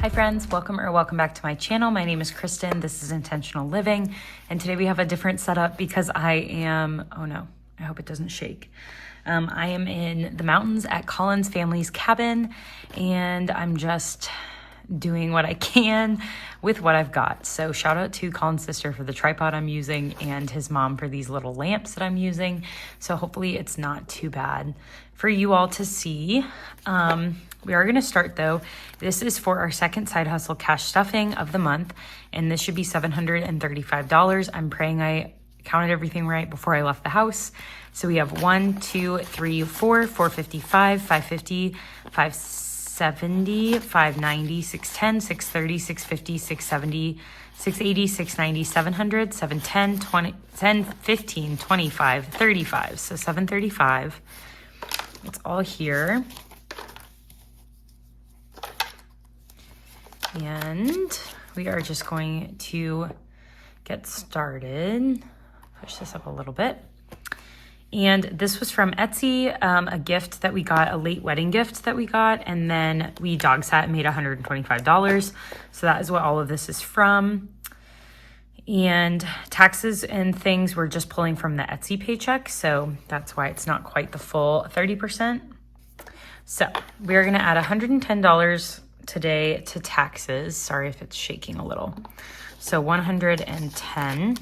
Hi friends, welcome back to my channel. My name is Kristen. This is Intentional Living, and today we have a different setup because I am, oh no, I hope it doesn't shake. I am in the mountains at Colin's family's cabin, and I'm just doing what I can with what I've got. So shout out to Colin's sister for the tripod I'm using and his mom for these little lamps that I'm using. So hopefully it's not too bad for you all to see. We are going to start though. This is for our second side hustle cash stuffing of the month, and this should be $735. I'm praying I counted everything right before I left the house. So we have 1, 2, 3, 4, 455, 550, 570, 590, 610, 630, 650, 670, 680, 690, 700, 710, 20, 10, 15, 25, 35. So 735. It's all here. And we are just going to get started. Push this up a little bit. And this was from Etsy, a gift that we got, a late wedding gift that we got, and then we dog sat and made $125. So that is what all of this is from. And taxes and things we're just pulling from the Etsy paycheck, so that's why it's not quite the full 30%. So we are gonna add $110 today to taxes. Sorry if it's shaking a little. So 110.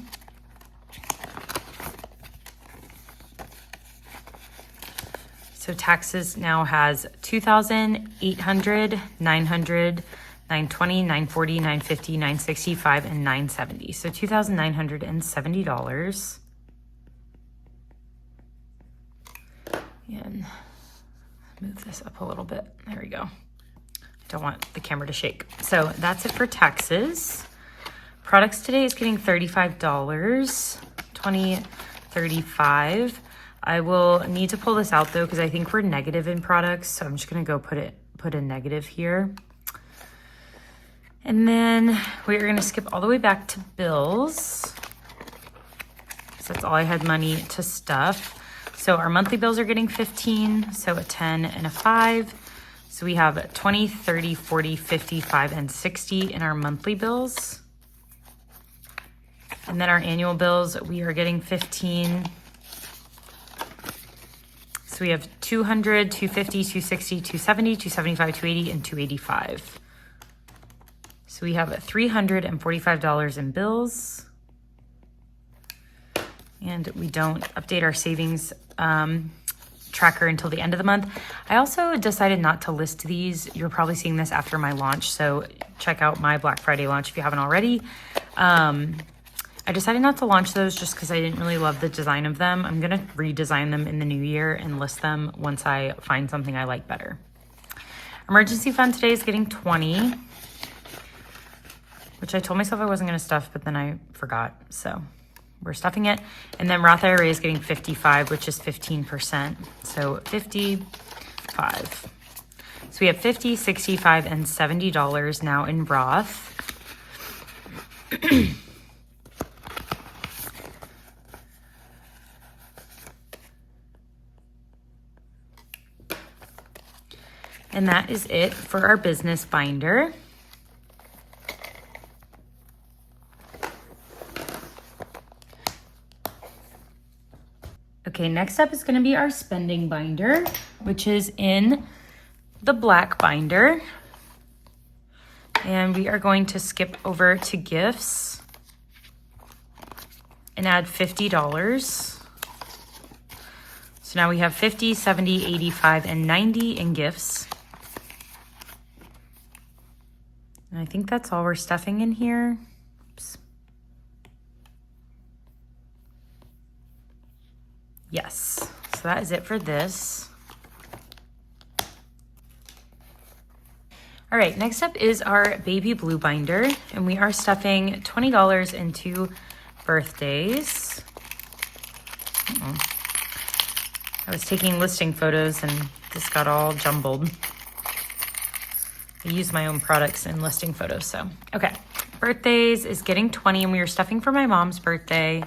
So taxes now has $2,800, $900, $920, $940, $950, $965, and $970. So $2,970. And move this up a little bit. There we go. Don't want the camera to shake. So that's it for taxes. Products today is getting $35, $20, $35. I will need to pull this out though, because I think we're negative in products. So I'm just gonna go put a negative here. And then we're gonna skip all the way back to bills. So that's all I had money to stuff. So our monthly bills are getting 15, so a 10 and a 5. So we have 20, 30, 40, 55, and 60 in our monthly bills. And then our annual bills, we are getting 15. So we have 200, 250, 260, 270, 275, 280, and 285. So we have $345 in bills. And we don't update our savings tracker until the end of the month. I also decided not to list these. You're probably seeing this after my launch, so check out my Black Friday launch if you haven't already. I decided not to launch those just because I didn't really love the design of them. I'm gonna redesign them in the new year and list them once I find something I like better. Emergency fund today is getting 20, which I told myself I wasn't gonna stuff, but then I forgot, so we're stuffing it. And then Roth IRA is getting 55, which is 15%. So 55. So we have $50, $65, and $70 now in Roth. And that is it for our business binder. Okay, next up is going to be our spending binder, which is in the black binder. And we are going to skip over to gifts and add $50. So now we have 50, 70, 85, and 90 in gifts. And I think that's all we're stuffing in here. Oops. Yes, so that is it for this. All right, next up is our baby blue binder, and we are stuffing $20 into birthdays. I was taking listing photos and this got all jumbled. I use my own products in listing photos, so. Okay, birthdays is getting 20, and we are stuffing for my mom's birthday.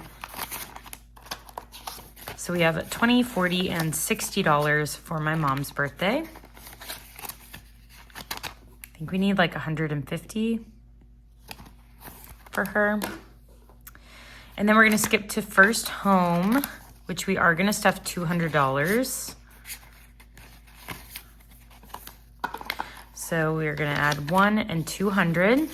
So So we have $20, $40, and $60 for my mom's birthday. I think we need like $150 for her. And then we're gonna skip to first home, which we are gonna stuff $200. So we're gonna add 1 and 200.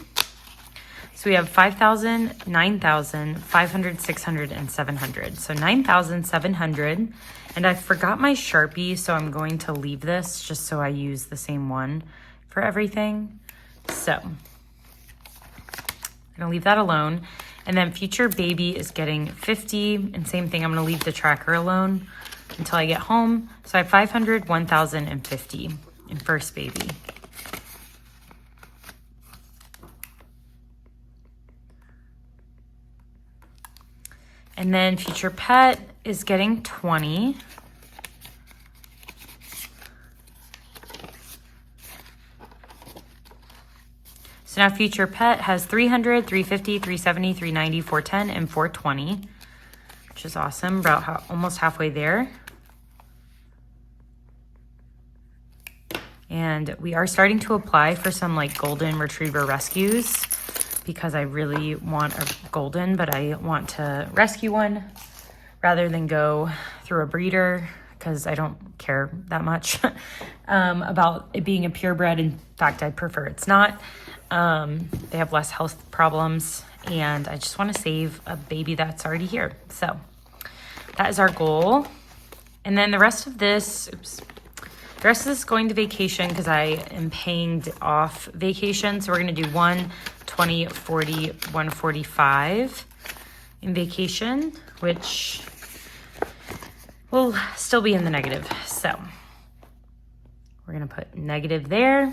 So we have 5,000, 9,000, 500, 600, and 700. So 9,700. And I forgot my Sharpie, so I'm going to leave this just so I use the same one for everything. So I'm gonna leave that alone. And then future baby is getting 50, and same thing, I'm gonna leave the tracker alone until I get home. So I have 500, 1,000, and 50 in first baby. And then future pet is getting 20. So now future pet has 300, 350, 370, 390, 410, and 420, which is awesome. About almost halfway there. And we are starting to apply for some like golden retriever rescues because I really want a golden, but I want to rescue one rather than go through a breeder because I don't care that much about it being a purebred. In fact, I prefer it's not. They have less health problems, and I just want to save a baby that's already here. So that is our goal. And then the rest of this, the rest of this is going to vacation because I am paying off vacation. So we're going to do 1, 20, 40, 145 in vacation, which will still be in the negative. So we're going to put negative there.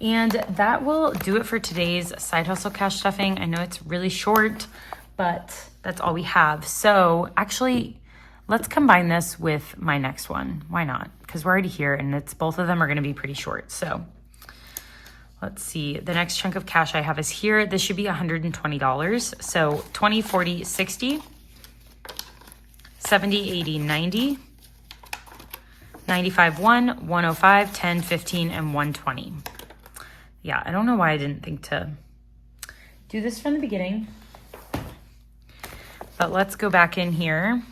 And that will do it for today's side hustle cash stuffing. I know it's really short, but that's all we have. So actually, let's combine this with my next one. Why not? Because we're already here and it's both of them are going to be pretty short. So let's see. The next chunk of cash I have is here. This should be $120. So 20, 40, 60, 70, 80, 90, 95, 1, 105, 10, 15, and 120. Yeah, I don't know why I didn't think to do this from the beginning. But let's go back in here.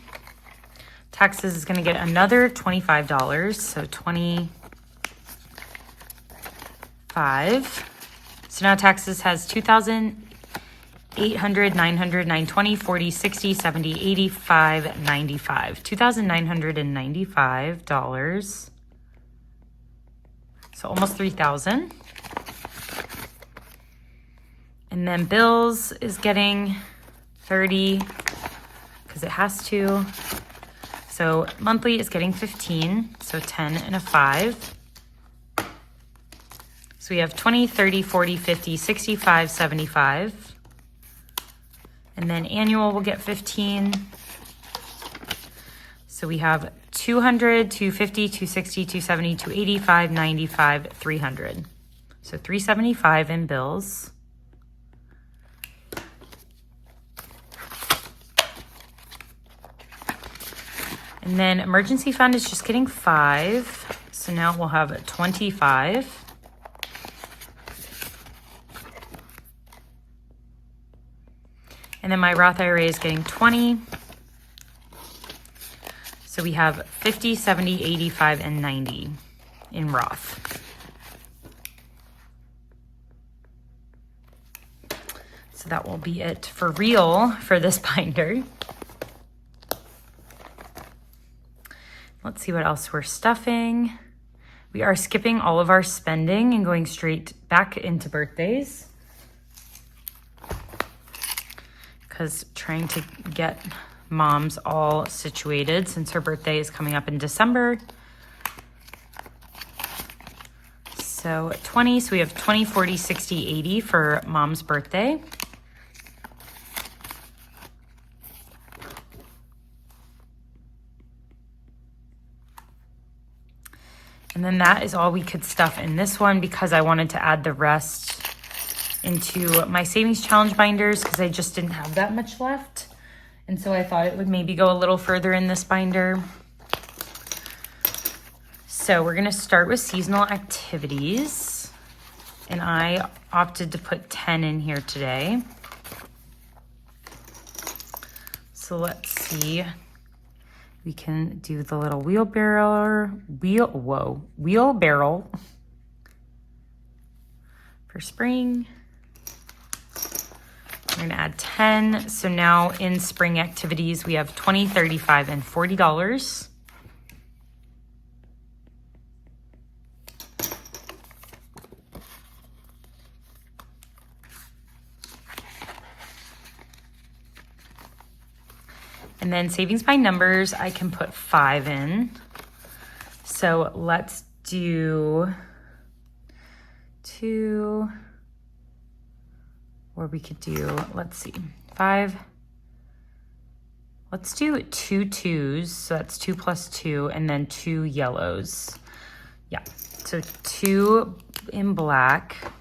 Taxes is going to get another $25. So 25. So now taxes has 2,800, 900, 920, 40, 60, 70, 85, 95. $2,995. So almost 3,000. And then bills is getting 30 because it has to. So monthly is getting 15, so 10 and a 5. So we have 20, 30, 40, 50, 65, 75. And then annual will get 15. So we have 200, 250, 260, 270, 285, 95, 300. So 375 in bills. And then emergency fund is just getting 5. So now we'll have 25. And then my Roth IRA is getting 20. So we have 50, 70, 85, and 90 in Roth. So that will be it for real for this binder. Let's see what else we're stuffing. We are skipping all of our spending and going straight back into birthdays. Because trying to get moms all situated since her birthday is coming up in December. So 20, so we have 20, 40, 60, 80 for mom's birthday. And then that is all we could stuff in this one because I wanted to add the rest into my savings challenge binders because I just didn't have that much left. And so I thought it would maybe go a little further in this binder. So we're gonna start with seasonal activities. And I opted to put 10 in here today. So let's see. We can do the little wheelbarrow for spring. We're gonna add 10. So now in spring activities, we have $20, $35, and $40. And then savings by numbers, I can put 5 in. So let's do 2, or we could do, let's see, 5. Let's do 2 2s, so that's 2 plus 2, and then 2 yellows. Yeah, so 2 in black.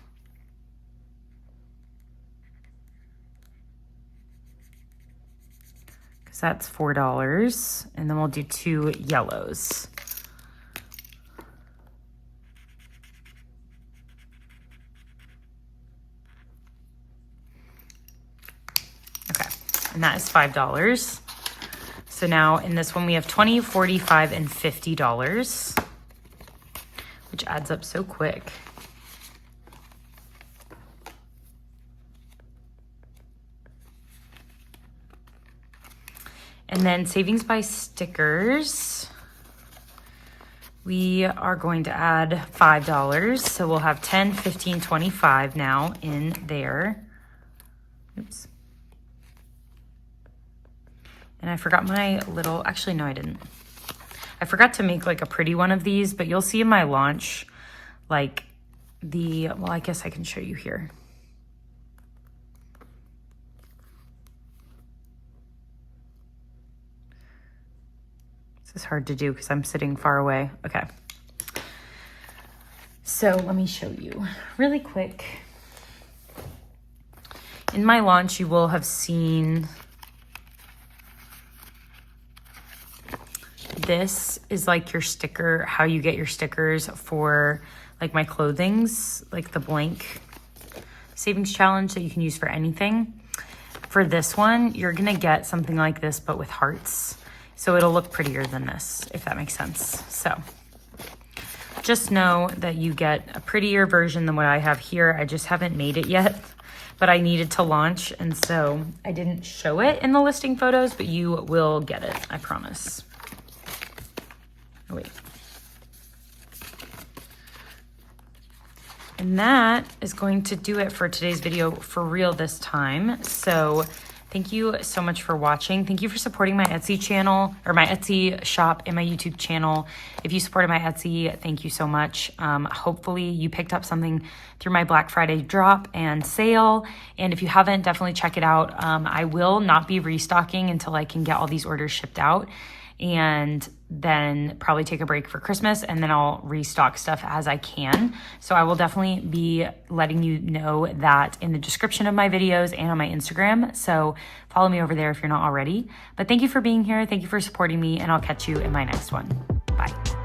That's $4, and then we'll do 2 yellows. Okay, and that is $5. So now in this one we have $20, $45, and $50, which adds up so quick. And then savings by stickers, we are going to add $5. So we'll have 10, 15, 25 now in there. Oops. And I forgot my little, actually, no, I didn't. I forgot to make like a pretty one of these, but you'll see in my launch, like well, I guess I can show you here. This is hard to do because I'm sitting far away. Okay. So let me show you really quick. In my launch, you will have seen this is like your sticker, how you get your stickers for like my clothings, like the blank savings challenge that you can use for anything. For this one, you're gonna get something like this, but with hearts. So it'll look prettier than this, if that makes sense. So just know that you get a prettier version than what I have here. I just haven't made it yet, but I needed to launch. And so I didn't show it in the listing photos, but you will get it, I promise. Oh, wait. And that is going to do it for today's video for real this time. So thank you so much for watching. Thank you for supporting my Etsy channel, or my Etsy shop and my YouTube channel. If you supported my Etsy, thank you so much. Hopefully you picked up something through my Black Friday drop and sale. And if you haven't, definitely check it out. I will not be restocking until I can get all these orders shipped out, and then probably take a break for Christmas, and then I'll restock stuff as I can. So I will definitely be letting you know that in the description of my videos and on my Instagram. So follow me over there if you're not already. But thank you for being here. Thank you for supporting me, and I'll catch you in my next one. Bye.